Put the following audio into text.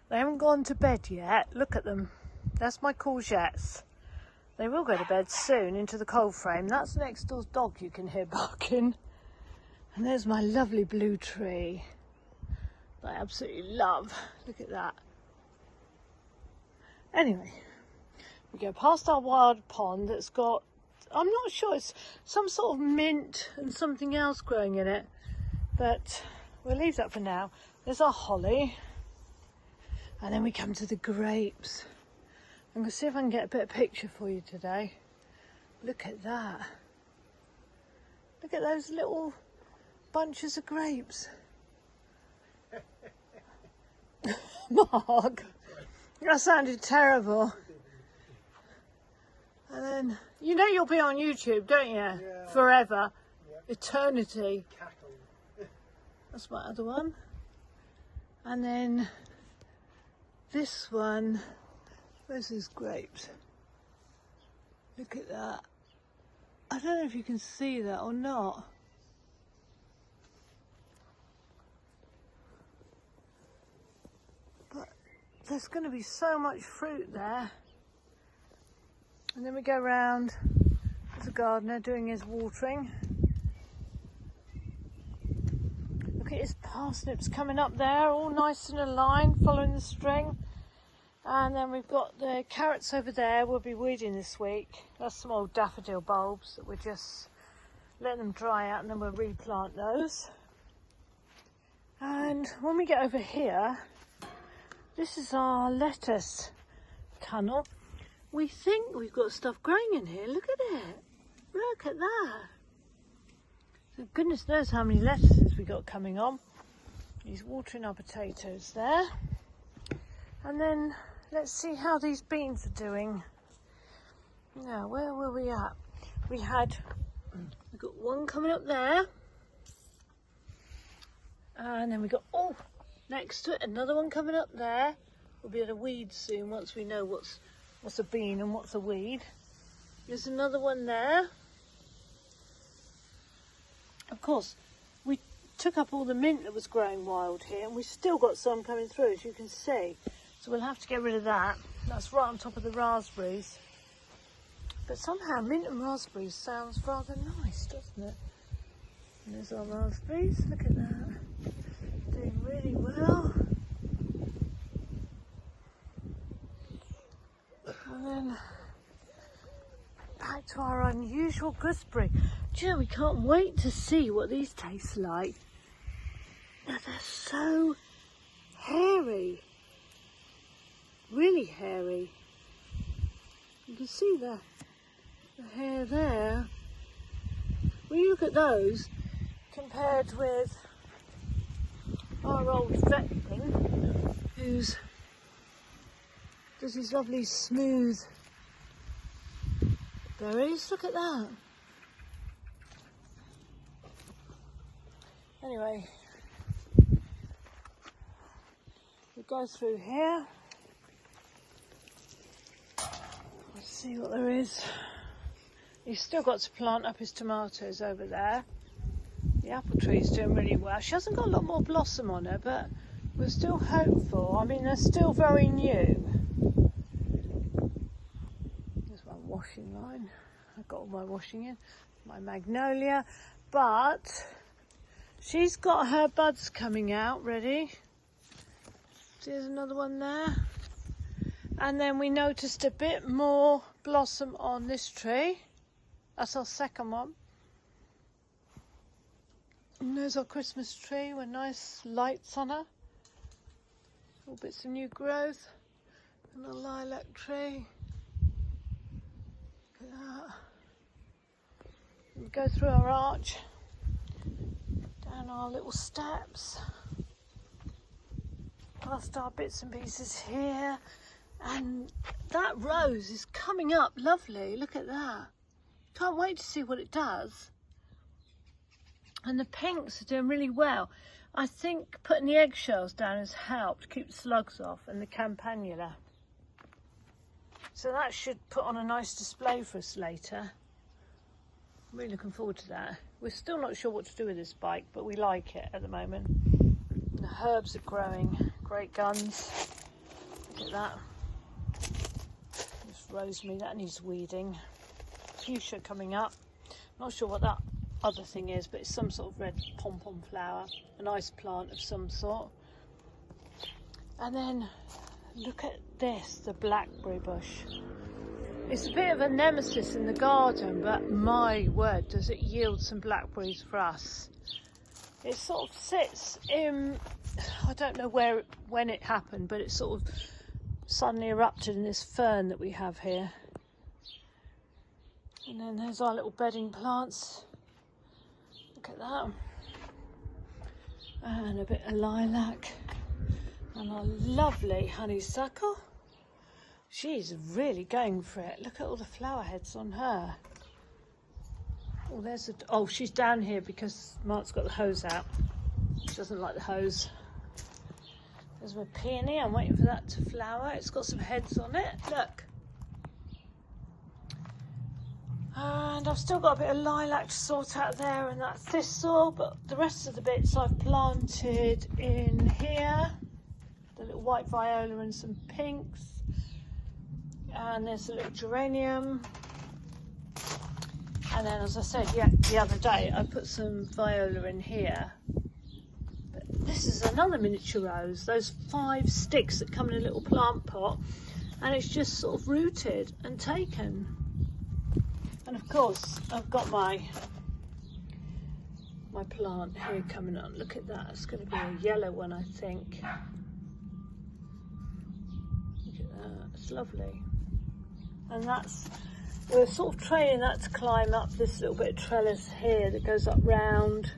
They haven't gone to bed yet. Look at them. That's my courgettes. They will go to bed soon into the cold frame. That's next door's dog you can hear barking. And there's my lovely blue tree that I absolutely love. Look at that. Anyway, we go past our wild pond that's got, I'm not sure, it's some sort of mint and something else growing in it, but we'll leave that for now. There's our holly, and then we come to the grapes. I'm going to see if I can get a better picture for you today. Look at that. Look at those little bunches of grapes. Mark, that sounded terrible. And then, you know you'll be on YouTube, don't you? Yeah. Forever. Yeah. Eternity. Cattle. That's my other one. And then this one, where's these grapes? Look at that. I don't know if you can see that or not. But there's going to be so much fruit there. And then we go round with the gardener doing his watering. Look at his parsnips coming up there, all nice in a line, following the string. And then we've got the carrots over there we'll be weeding this week. That's some old daffodil bulbs that we're just letting them dry out, and then we'll replant those. And when we get over here, this is our lettuce tunnel. We think we've got stuff growing in here. Look at it. Look at that. So goodness knows how many lettuces we got coming on. He's watering our potatoes there. And then let's see how these beans are doing. Now, where were we at? We've got one coming up there. And then we got, oh, next to it, another one coming up there. We'll be able to weed soon once we know what's a bean and what's a weed. There's another one there. Of course, we took up all the mint that was growing wild here, and we've still got some coming through, as you can see. So we'll have to get rid of that. That's right on top of the raspberries. But somehow mint and raspberries sounds rather nice, doesn't it? And there's our raspberries. Look at that. Doing really well. And then back to our unusual gooseberry. Do you know, we can't wait to see what these taste like. Now, they're so hairy. Really hairy. You can see the hair there. When you look at those compared with our old vet thing, who's does these lovely smooth berries. Look at that. Anyway, we go through here. Let's see what there is. He's still got to plant up his tomatoes over there. The apple tree's doing really well. She hasn't got a lot more blossom on her, but we're still hopeful. I mean, they're still very new. There's my washing line. I've got all my washing in. My magnolia. But she's got her buds coming out ready. There's another one there. And then we noticed a bit more blossom on this tree. That's our second one. And there's our Christmas tree with nice lights on her. All bits of new growth. And a lilac tree. Look at that. We go through our arch. Down our little steps. Past our bits and pieces here. And that rose is coming up lovely. Look at that. Can't wait to see what it does. And the pinks are doing really well. I think putting the eggshells down has helped keep the slugs off, and the campanula. So that should put on a nice display for us later. I'm really looking forward to that. We're still not sure what to do with this bike, but we like it at the moment. And the herbs are growing, great guns. Look at that. This rosemary, that needs weeding. Fuchsia coming up. Not sure what that other thing is, but it's some sort of red pom-pom flower. A nice plant of some sort. And then look at this, the blackberry bush. It's a bit of a nemesis in the garden, but my word, does it yield some blackberries for us. It sort of sits in, I don't know when it happened, but it sort of suddenly erupted in this fern that we have here. And then there's our little bedding plants. Look at that. And a bit of lilac. And our lovely honeysuckle. She's really going for it. Look at all the flower heads on her. Oh, she's down here because Mark's got the hose out. She doesn't like the hose. There's my peony. I'm waiting for that to flower. It's got some heads on it. Look. And I've still got a bit of lilac to sort out there and that thistle, but the rest of the bits I've planted in here. The little white viola and some pinks. And there's a little geranium. And then, as I said, the other day, I put some viola in here. But this is another miniature rose. Those 5 sticks that come in a little plant pot. And it's just sort of rooted and taken. And of course, I've got my plant here coming on. Look at that. It's going to be a yellow one, I think. Look at that. It's lovely. And we're sort of training that to climb up this little bit of trellis here that goes up round.